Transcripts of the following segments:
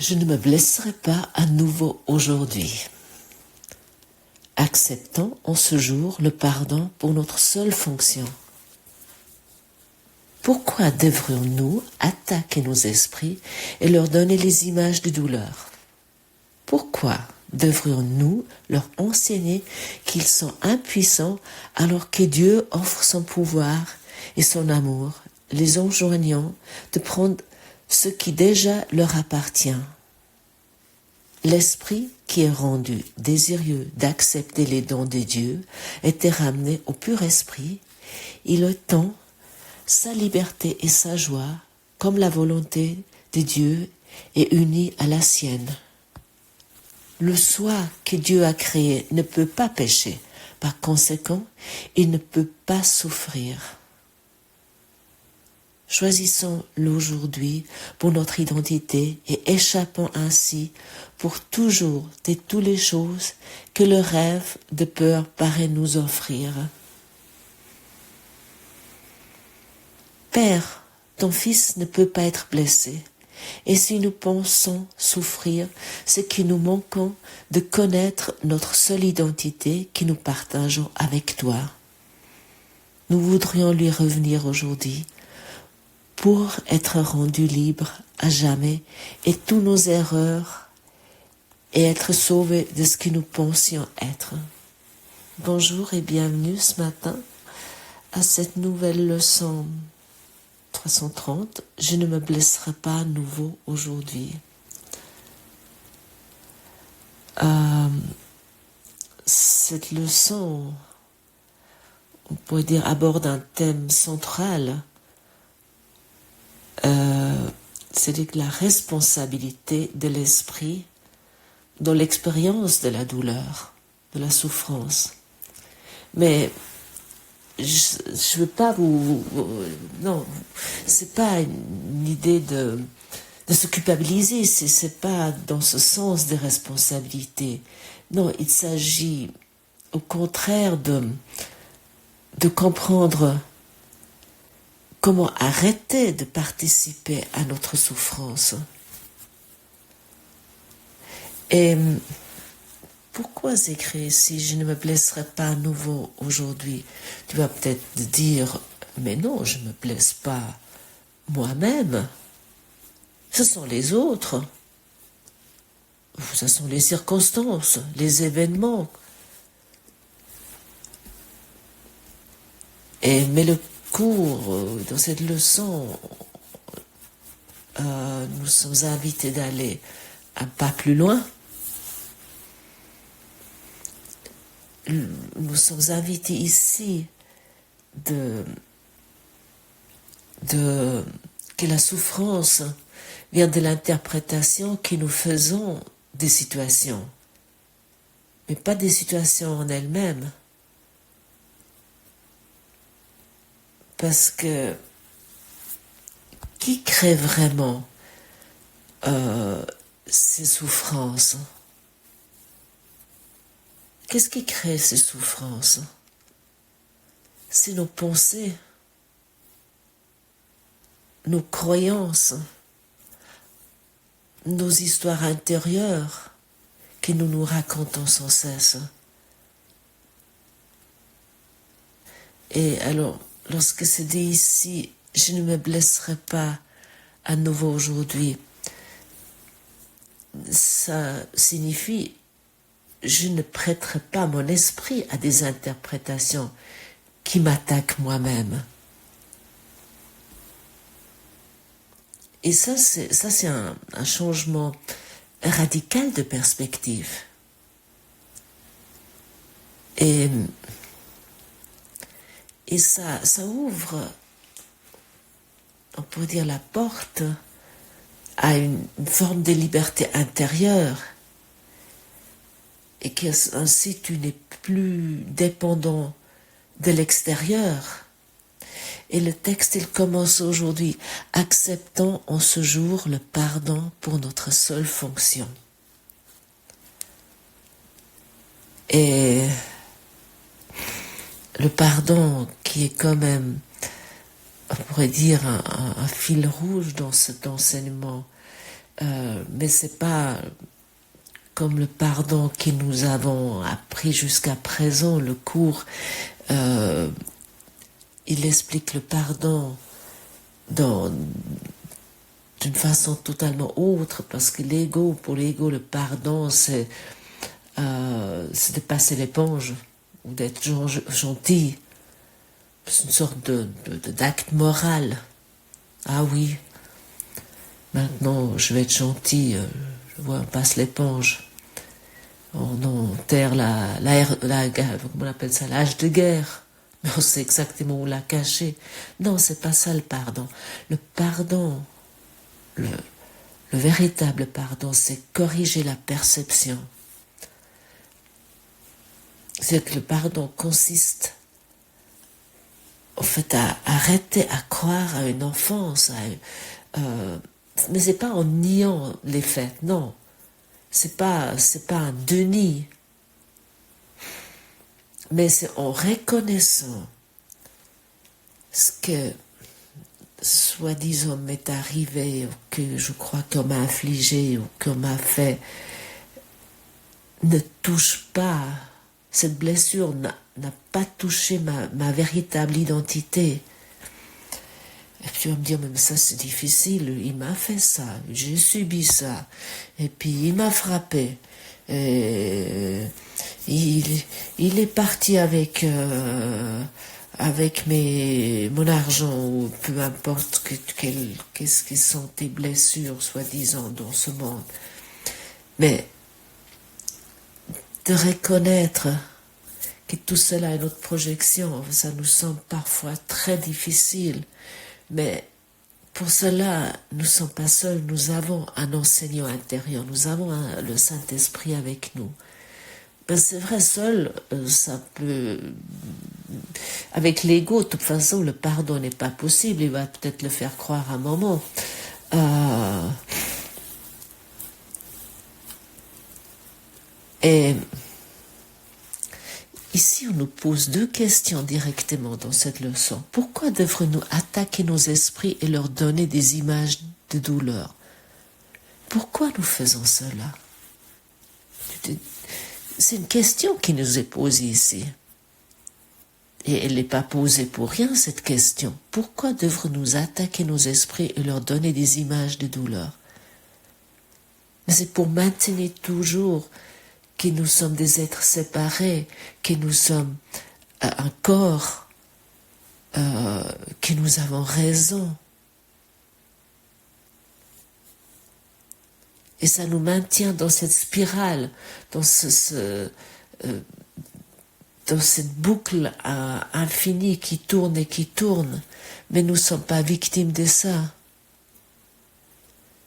Je ne me blesserai pas à nouveau aujourd'hui. Acceptons en ce jour le pardon pour notre seule fonction. Pourquoi devrions-nous attaquer nos esprits et leur donner les images de douleur? Pourquoi devrions-nous leur enseigner qu'ils sont impuissants alors que Dieu offre son pouvoir et son amour, les enjoignant de prendre ce qui déjà leur appartient? L'esprit qui est rendu désireux d'accepter les dons de Dieu était ramené au pur esprit. Il étend sa liberté et sa joie comme la volonté de Dieu est unie à la sienne. Le soi que Dieu a créé ne peut pas pécher. Par conséquent, il ne peut pas souffrir. Choisissons l'aujourd'hui pour notre identité et échappons ainsi pour toujours de toutes les choses que le rêve de peur paraît nous offrir. Père, ton fils ne peut pas être blessé, et si nous pensons souffrir, c'est que nous manquons de connaître notre seule identité que nous partageons avec toi. Nous voudrions lui revenir aujourd'hui pour être rendus libres à jamais et toutes nos erreurs et être sauvés de ce que nous pensions être. Bonjour et bienvenue ce matin à cette nouvelle leçon 330. Je ne me blesserai pas à nouveau aujourd'hui. Cette leçon, on pourrait dire, aborde un thème central. C'est-à-dire la responsabilité de l'esprit dans l'expérience de la douleur, de la souffrance. Mais je veux pas non, c'est pas une idée de se culpabiliser, c'est pas dans ce sens de responsabilité. Non, il s'agit au contraire de comprendre comment arrêter de participer à notre souffrance. Et pourquoi s'écrire si je ne me blesserai pas à nouveau aujourd'hui? Tu vas peut-être dire, mais non, je ne me blesse pas moi-même. Ce sont les autres. Ce sont les circonstances, les événements. Mais le cours, dans cette leçon, nous sommes invités d'aller un pas plus loin. Nous sommes invités ici que la souffrance vient de l'interprétation que nous faisons des situations, mais pas des situations en elles-mêmes. Parce que qui crée vraiment ces souffrances? Qu'est-ce qui crée ces souffrances? C'est nos pensées, nos croyances, nos histoires intérieures que nous nous racontons sans cesse. Et alors, lorsque c'est dit ici, je ne me blesserai pas à nouveau aujourd'hui, ça signifie je ne prêterai pas mon esprit à des interprétations qui m'attaquent moi-même. Et ça, c'est un changement radical de perspective. Et ça ouvre, on pourrait dire, la porte à une forme de liberté intérieure. Et qu'ainsi tu n'es plus dépendant de l'extérieur. Et le texte, il commence aujourd'hui. Acceptons en ce jour le pardon pour notre seule fonction. Et le pardon qui est quand même, on pourrait dire, un fil rouge dans cet enseignement mais c'est pas comme le pardon que nous avons appris jusqu'à présent. Le cours, il explique le pardon d'une façon totalement autre, parce que pour l'ego, le pardon, c'est de passer l'éponge, ou d'être gentil. C'est une sorte d'acte moral. Ah oui, maintenant je vais être gentil, on passe l'éponge. On enterre comment on appelle ça, l'âge de guerre. Mais on sait exactement où la cacher. Non, c'est pas ça le pardon. Le pardon, le véritable pardon, c'est corriger la perception. C'est-à-dire que le pardon consiste, en fait, à arrêter à croire à une enfance. Mais c'est pas en niant les faits, non. C'est pas un déni. Mais c'est en reconnaissant ce que soi-disant m'est arrivé, ou que je crois qu'on m'a infligé, ou qu'on m'a fait, ne touche pas, cette blessure n'a pas touché ma véritable identité. Et puis on va me dire, mais ça c'est difficile, il m'a fait ça, j'ai subi ça, et puis il m'a frappé, et il est parti avec mon argent, ou peu importe qu'est-ce qui sont tes blessures, soi-disant, dans ce monde. Mais de reconnaître que tout cela est notre projection, ça nous semble parfois très difficile. Mais pour cela, nous ne sommes pas seuls, nous avons un enseignant intérieur, nous avons le Saint-Esprit avec nous. Ben c'est vrai, seul, ça peut... Avec l'ego, de toute façon, le pardon n'est pas possible, il va peut-être le faire croire un moment. Et ici, on nous pose deux questions directement dans cette leçon. Pourquoi devrions-nous attaquer nos esprits et leur donner des images de douleur? Pourquoi nous faisons cela? C'est une question qui nous est posée ici. Et elle n'est pas posée pour rien, cette question. Pourquoi devrions-nous attaquer nos esprits et leur donner des images de douleur? Mais c'est pour maintenir toujours que nous sommes des êtres séparés, que nous sommes un corps, que nous avons raison. Et ça nous maintient dans cette spirale, dans dans cette boucle infinie qui tourne et qui tourne. Mais nous ne sommes pas victimes de ça.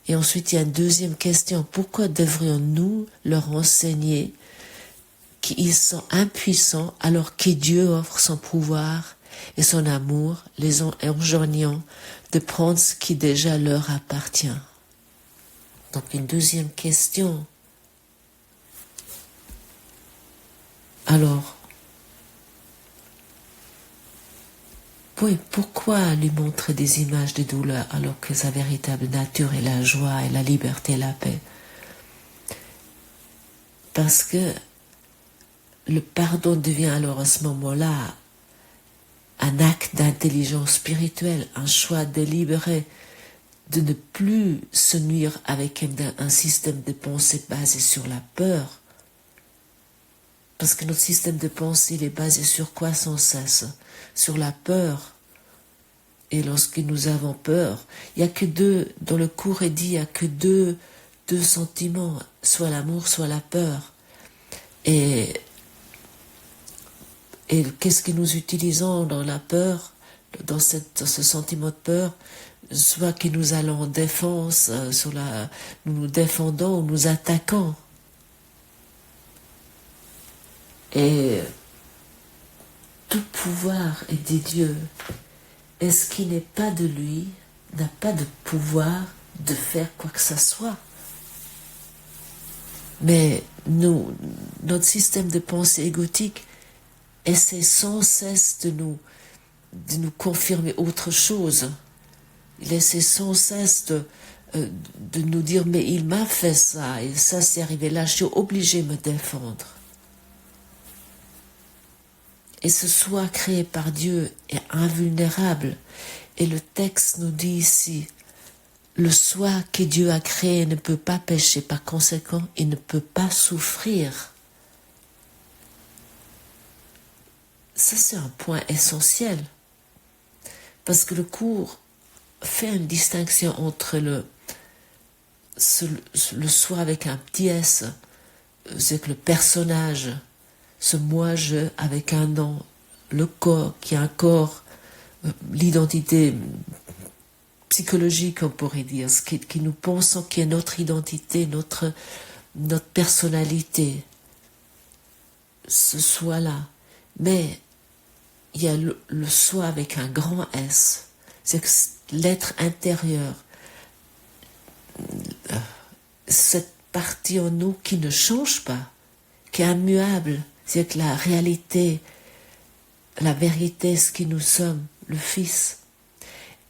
Et ensuite, il y a une deuxième question. Pourquoi devrions-nous leur enseigner qu'ils sont impuissants alors que Dieu offre son pouvoir et son amour, les enjoignant de prendre ce qui déjà leur appartient? Donc, une deuxième question. Alors, oui, pourquoi lui montrer des images de douleur alors que sa véritable nature est la joie et la liberté et la paix? Parce que le pardon devient alors à ce moment-là un acte d'intelligence spirituelle, un choix délibéré de ne plus se nuire avec un système de pensée basé sur la peur. Parce que notre système de pensée, il est basé sur quoi sans cesse? Sur la peur. Et lorsque nous avons peur, il n'y a que deux, dans le cours est dit, il n'y a que deux sentiments, soit l'amour, soit la peur. Et qu'est-ce que nous utilisons dans la peur, dans ce sentiment de peur? Soit que nous allons en défense, nous nous défendons ou nous attaquons. Et tout pouvoir est de Dieu. Et ce qui n'est pas de lui n'a pas de pouvoir de faire quoi que ce soit. Mais notre système de pensée égotique essaie sans cesse de nous confirmer autre chose. Il essaie sans cesse de nous dire mais il m'a fait ça et ça c'est arrivé là, je suis obligé de me défendre. Et ce soi créé par Dieu est invulnérable. Et le texte nous dit ici, le soi que Dieu a créé ne peut pas pécher, par conséquent, il ne peut pas souffrir. Ça, c'est un point essentiel. Parce que le cours fait une distinction entre le soi avec un petit s, c'est que le personnage, ce moi-je avec un nom, le corps qui a un corps, l'identité psychologique, on pourrait dire, ce qui nous pensons qui est notre identité, notre personnalité, ce soi-là. Mais il y a le soi avec un grand S, c'est l'être intérieur, cette partie en nous qui ne change pas, qui est immuable, c'est que la réalité, la vérité, ce qui nous sommes, le Fils.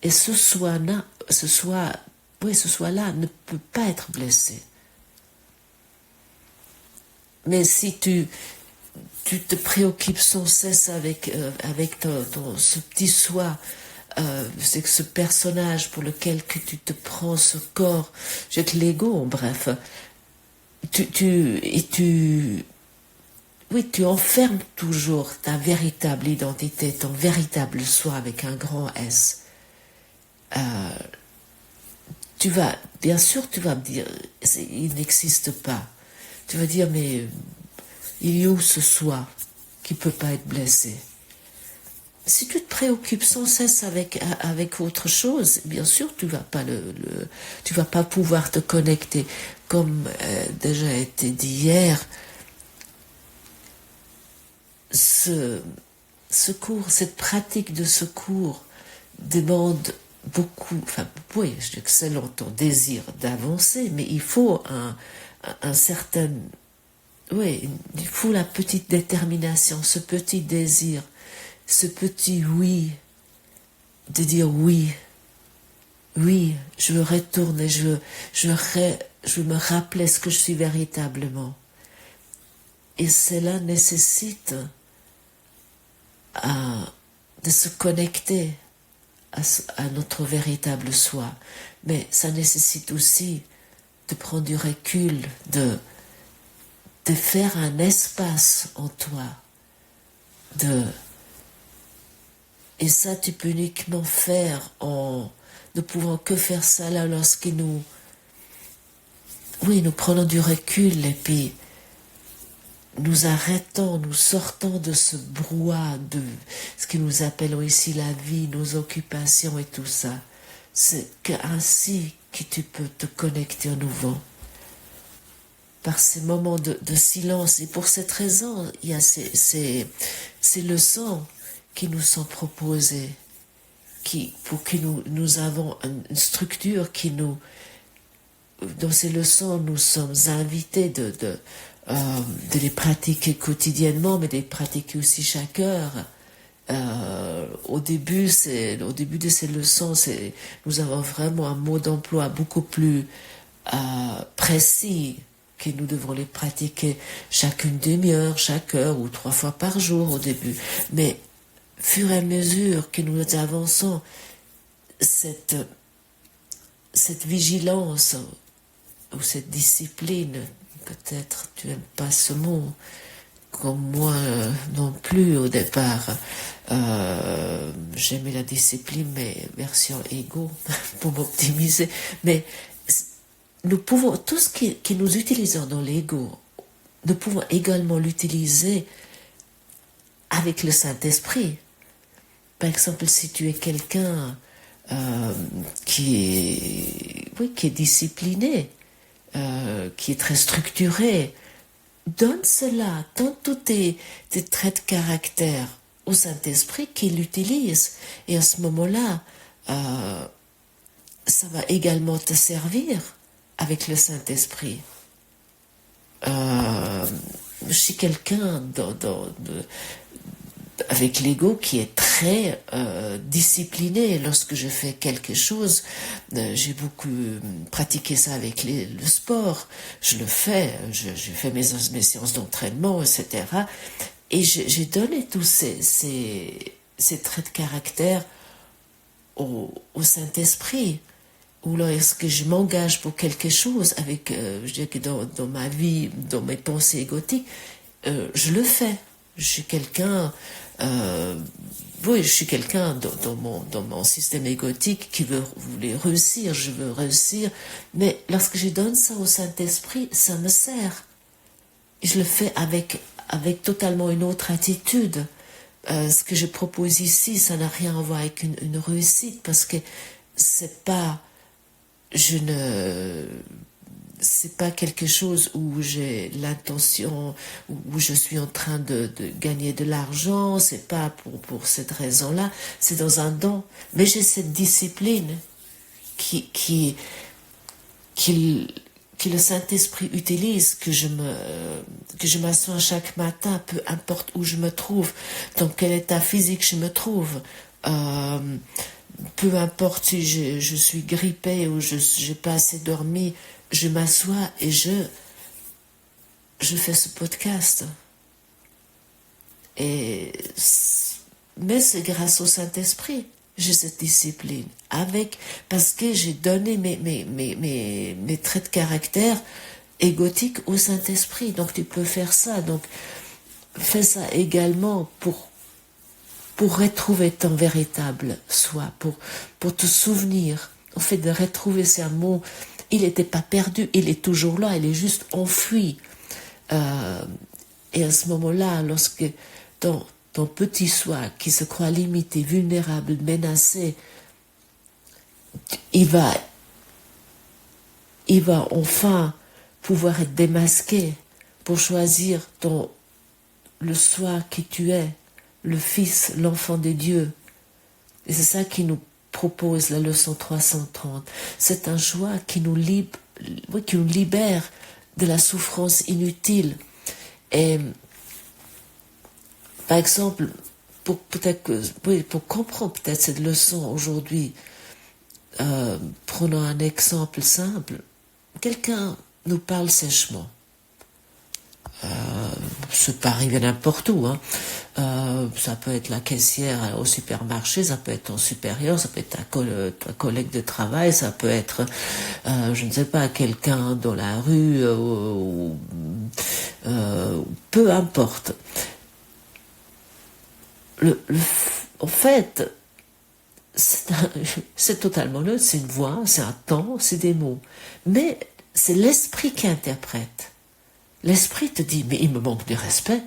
Et ce soi-là ne peut pas être blessé. Mais si tu te préoccupes sans cesse avec ce petit soi, c'est que ce personnage pour lequel que tu te prends ce corps, c'est que l'ego, bref, tu enfermes toujours ta véritable identité, ton véritable soi avec un grand S. Bien sûr, tu vas me dire, il n'existe pas. Tu vas dire, mais il y a où ce soi qui ne peut pas être blessé? Si tu te préoccupes sans cesse avec autre chose, bien sûr, tu vas pas pouvoir te connecter. Comme déjà été dit hier, ce cours, cette pratique de ce cours demande beaucoup, je dis que c'est ton désir d'avancer, mais il faut un certain, il faut la petite détermination, ce petit désir, ce petit oui, de dire oui, je retourne et je me rappelle ce que je suis véritablement. Et cela nécessite de se connecter à notre véritable soi. Mais ça nécessite aussi de prendre du recul, de faire un espace en toi. Et ça, tu peux uniquement faire en ne pouvant que faire ça là lorsque nous prenons du recul et puis nous arrêtons, nous sortons de ce brouhaha de ce que nous appelons ici la vie, nos occupations et tout ça. C'est ainsi que tu peux te connecter à nouveau. Par ces moments de silence. Et pour cette raison, il y a ces leçons qui nous sont proposées, pour que nous avons une structure dans ces leçons, nous sommes invités de les pratiquer quotidiennement, mais de les pratiquer aussi chaque heure. Au début de ces leçons, nous avons vraiment un mot d'emploi beaucoup plus précis, que nous devons les pratiquer chaque demi-heure, chaque heure ou 3 fois par jour au début. Mais fur et à mesure que nous avançons, cette vigilance ou cette discipline, peut-être tu n'aimes pas ce mot, comme moi non plus au départ, j'aimais la discipline, mais version égo, pour m'optimiser, mais nous pouvons, tout ce que nous utilisons dans l'ego, nous pouvons également l'utiliser avec le Saint-Esprit. Par exemple, si tu es quelqu'un qui est discipliné, qui est très structuré, donne cela, donne tous tes traits de caractère au Saint-Esprit qui l'utilise. Et à ce moment-là, ça va également te servir avec le Saint-Esprit. Si quelqu'un avec l'ego qui est très discipliné. Lorsque je fais quelque chose, j'ai beaucoup pratiqué ça avec le sport. Je le fais, je fais mes séances d'entraînement, etc. Et j'ai donné tous ces traits de caractère au Saint-Esprit. Ou lorsque je m'engage pour quelque chose, avec, je dirais que dans ma vie, dans mes pensées égotiques, je le fais. Je suis quelqu'un, oui, je suis quelqu'un dans mon système égotique qui voulait réussir, je veux réussir, mais lorsque je donne ça au Saint-Esprit, ça me sert. Et je le fais avec totalement une autre attitude. Ce que je propose ici, ça n'a rien à voir avec une réussite, parce que c'est pas quelque chose où j'ai l'intention, où je suis en train de gagner de l'argent, c'est pas pour cette raison-là, c'est dans un don. Mais j'ai cette discipline qui le Saint-Esprit utilise, que je m'assois chaque matin, peu importe où je me trouve, dans quel état physique je me trouve, peu importe si je suis grippée ou je n'ai pas assez dormi, je m'assois et je fais ce podcast. Mais c'est grâce au Saint-Esprit, j'ai cette discipline. Parce que j'ai donné mes traits de caractère égotiques au Saint-Esprit. Donc tu peux faire ça. Donc fais ça également pour retrouver ton véritable soi, pour te souvenir. En fait, de retrouver ces mots, il n'était pas perdu, il est toujours là, il est juste enfui. Et à ce moment-là, lorsque ton petit soi, qui se croit limité, vulnérable, menacé, il va enfin pouvoir être démasqué pour choisir le soi qui tu es, le Fils, l'enfant de Dieu. Et c'est ça qui nous propose la leçon 330. C'est un choix qui nous libère de la souffrance inutile. Et par exemple, pour comprendre peut-être cette leçon aujourd'hui, prenons un exemple simple. Quelqu'un nous parle sèchement. Ça peut arriver n'importe où. Ça peut être la caissière au supermarché, ça peut être ton supérieur, ça peut être ta collègue de travail, ça peut être, je ne sais pas, quelqu'un dans la rue, peu importe. En fait, c'est totalement neutre, c'est une voix, c'est un temps, c'est des mots. Mais c'est l'esprit qui interprète. L'esprit te dit, mais il me manque de respect.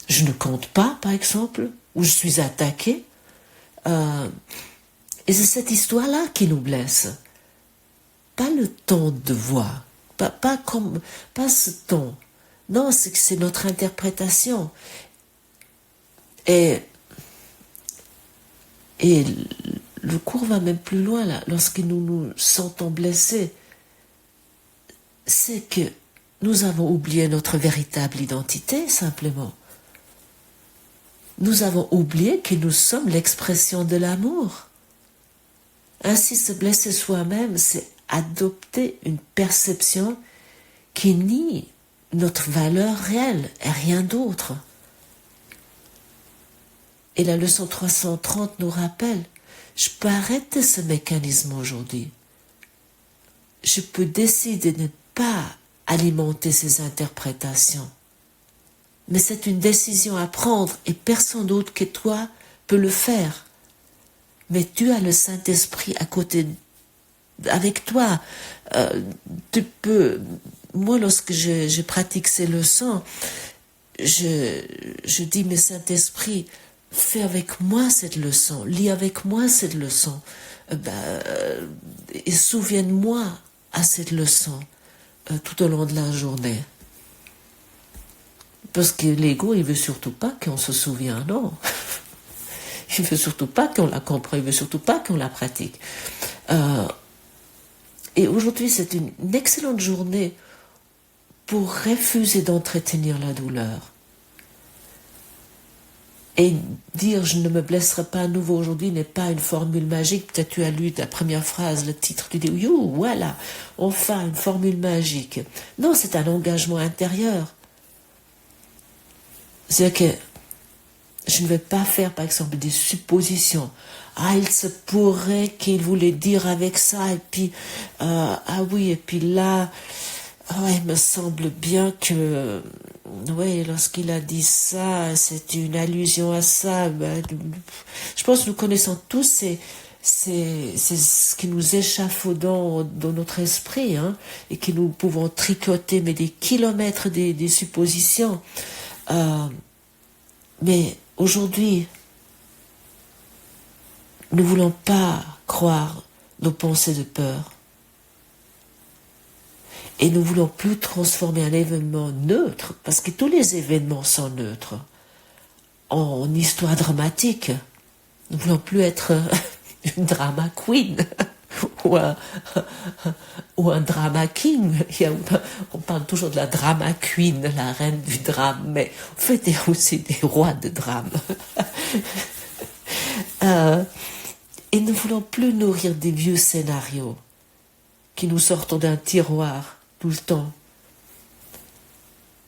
Je ne compte pas, par exemple, ou je suis attaqué. Et c'est cette histoire-là qui nous blesse. Pas le ton de voix, pas ce ton. Non, c'est notre interprétation. Et le cours va même plus loin, là. Lorsque nous nous sentons blessés, c'est que nous avons oublié notre véritable identité, simplement. Nous avons oublié que nous sommes l'expression de l'amour. Ainsi, se blesser soi-même, c'est adopter une perception qui nie notre valeur réelle et rien d'autre. Et la leçon 330 nous rappelle, je peux arrêter ce mécanisme aujourd'hui. Je peux décider de ne pas alimenter ces interprétations. Mais c'est une décision à prendre et personne d'autre que toi peut le faire. Mais tu as le Saint-Esprit à côté, avec toi. Tu peux. Moi, lorsque je pratique ces leçons, je dis, mais Saint-Esprit, fais avec moi cette leçon, lis avec moi cette leçon, et souviens-moi à cette leçon tout au long de la journée. Parce que l'ego, il veut surtout pas qu'on se souvienne, non. Il veut surtout pas qu'on la comprenne, il veut surtout pas qu'on la pratique. Et aujourd'hui, c'est une excellente journée pour refuser d'entretenir la douleur. Et dire « je ne me blesserai pas à nouveau aujourd'hui » n'est pas une formule magique. Peut-être tu as lu la première phrase, le titre, tu dis « you, voilà, enfin une formule magique ». Non, c'est un engagement intérieur. C'est-à-dire que je ne vais pas faire, par exemple, des suppositions. Ah, il se pourrait qu'il voulait dire avec ça, et puis, ah oui, et puis là, il me semble bien que, oui, lorsqu'il a dit ça, c'est une allusion à ça. Ben, je pense que nous connaissons tous c'est ce qui nous échafaude dans notre esprit, hein, et que nous pouvons tricoter, mais des kilomètres des suppositions. Mais aujourd'hui, nous ne voulons pas croire nos pensées de peur. Et nous ne voulons plus transformer un événement neutre, parce que tous les événements sont neutres, en histoire dramatique. Nous ne voulons plus être une drama queen ou un drama king. On parle toujours de la drama queen, la reine du drame, mais en fait, il y a aussi des rois de drame. Et nous ne voulons plus nourrir des vieux scénarios qui nous sortent d'un tiroir tout le temps.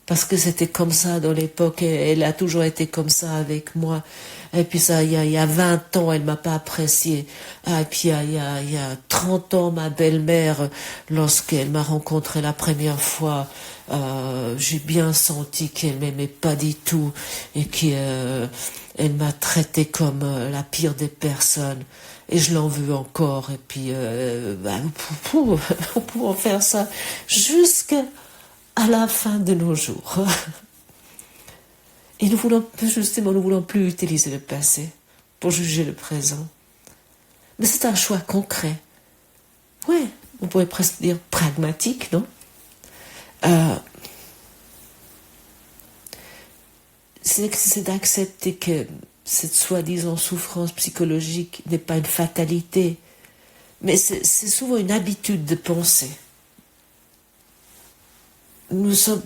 Parce que c'était comme ça dans l'époque, et elle a toujours été comme ça avec moi. Et puis ça, il y a 20 ans, elle m'a pas apprécié. Ah, et puis il y a 30 ans, ma belle-mère, lorsqu'elle m'a rencontré la première fois, j'ai bien senti qu'elle m'aimait pas du tout et qu'elle m'a traité comme la pire des personnes. Et je l'en veux encore. Et puis, nous pouvons faire ça jusqu'à la fin de nos jours. Et nous ne voulons plus utiliser le passé pour juger le présent. Mais c'est un choix concret. Oui, on pourrait presque dire pragmatique, non? C'est d'accepter que cette soi-disant souffrance psychologique n'est pas une fatalité, mais c'est souvent une habitude de penser. Nous sommes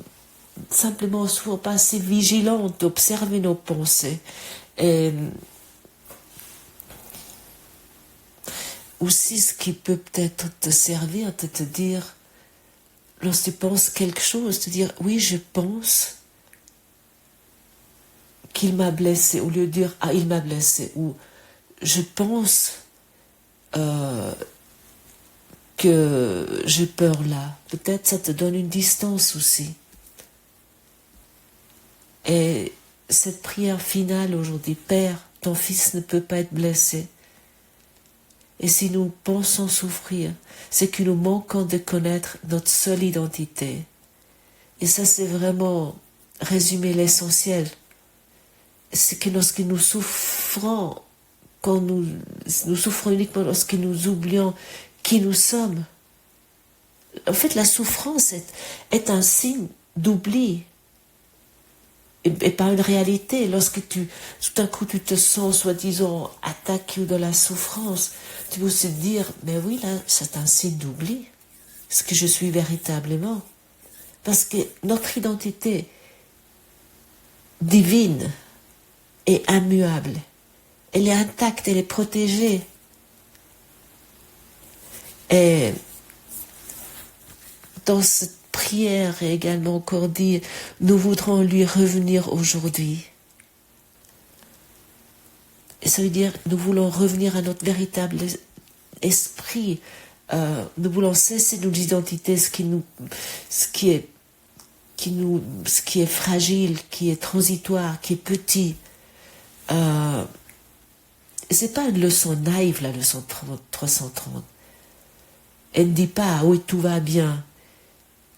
simplement souvent pas assez vigilants d'observer nos pensées. Et aussi, ce qui peut peut-être te servir, de te dire, lorsque tu penses quelque chose, te dire, oui, je pense qu'il m'a blessé, au lieu de dire, ah, il m'a blessé, ou je pense que j'ai peur là. Peut-être ça te donne une distance aussi. Et cette prière finale aujourd'hui, Père, ton fils ne peut pas être blessé. Et si nous pensons souffrir, c'est que nous manquons de connaître notre seule identité. Et ça, c'est vraiment résumer l'essentiel. C'est que lorsque nous souffrons, quand nous souffrons uniquement lorsque nous oublions qui nous sommes. En fait, la souffrance est un signe d'oubli et pas une réalité. Lorsque tout d'un coup tu te sens soi-disant attaqué de la souffrance, tu peux se dire, mais oui, là, c'est un signe d'oubli. Ce que je suis véritablement. Parce que notre identité divine est immuable. Elle est intacte, elle est protégée. Et dans cette prière est également encore dit, nous voudrons lui revenir aujourd'hui. Et ça veut dire, nous voulons revenir à notre véritable esprit. Nous voulons cesser nos identités, ce qui est fragile, qui est transitoire, qui est petit. C'est pas une leçon naïve, la leçon 330. Elle ne dit pas, oui, tout va bien,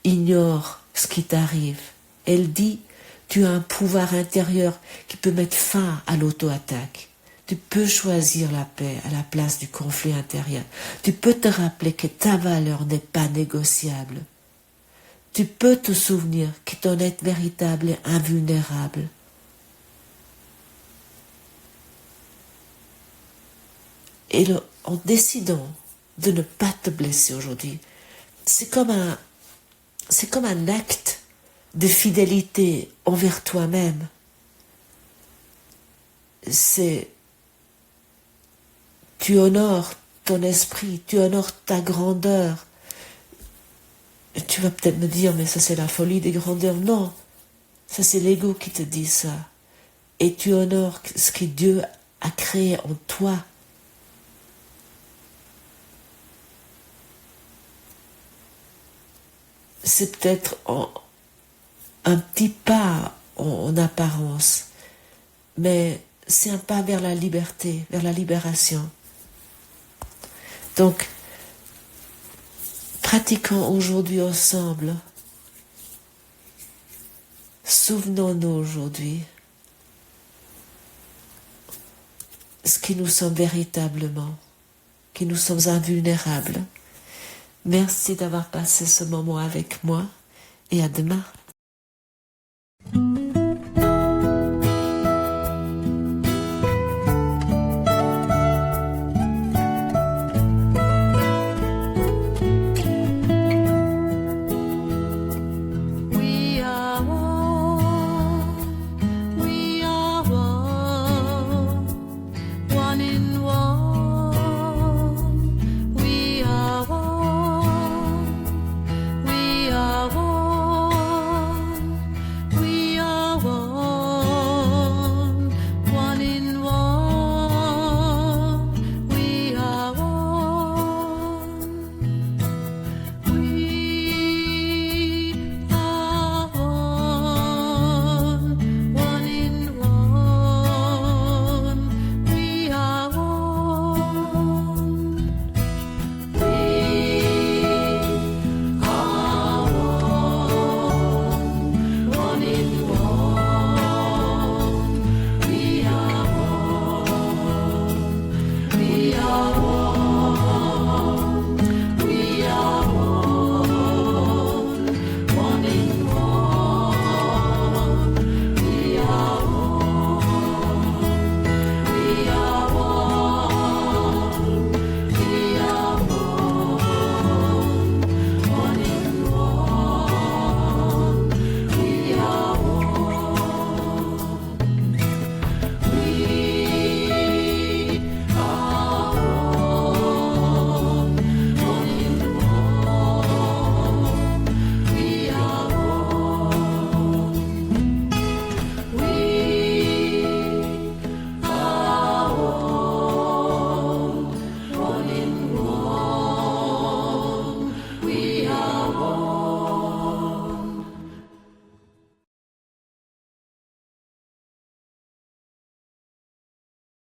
ignore ce qui t'arrive. Elle dit, tu as un pouvoir intérieur qui peut mettre fin à l'auto-attaque. Tu peux choisir la paix à la place du conflit intérieur. Tu peux te rappeler que ta valeur n'est pas négociable. Tu peux te souvenir que ton être véritable est invulnérable. Et en décidant de ne pas te blesser aujourd'hui, c'est comme un acte de fidélité envers toi-même. C'est, tu honores ton esprit, tu honores ta grandeur. Et tu vas peut-être me dire, mais ça c'est la folie des grandeurs. Non, ça c'est l'ego qui te dit ça. Et tu honores ce que Dieu a créé en toi. C'est peut-être un petit pas en apparence, mais c'est un pas vers la liberté, vers la libération. Donc, pratiquons aujourd'hui ensemble. Souvenons-nous aujourd'hui ce qui nous sommes véritablement, que nous sommes invulnérables. Merci d'avoir passé ce moment avec moi et à demain.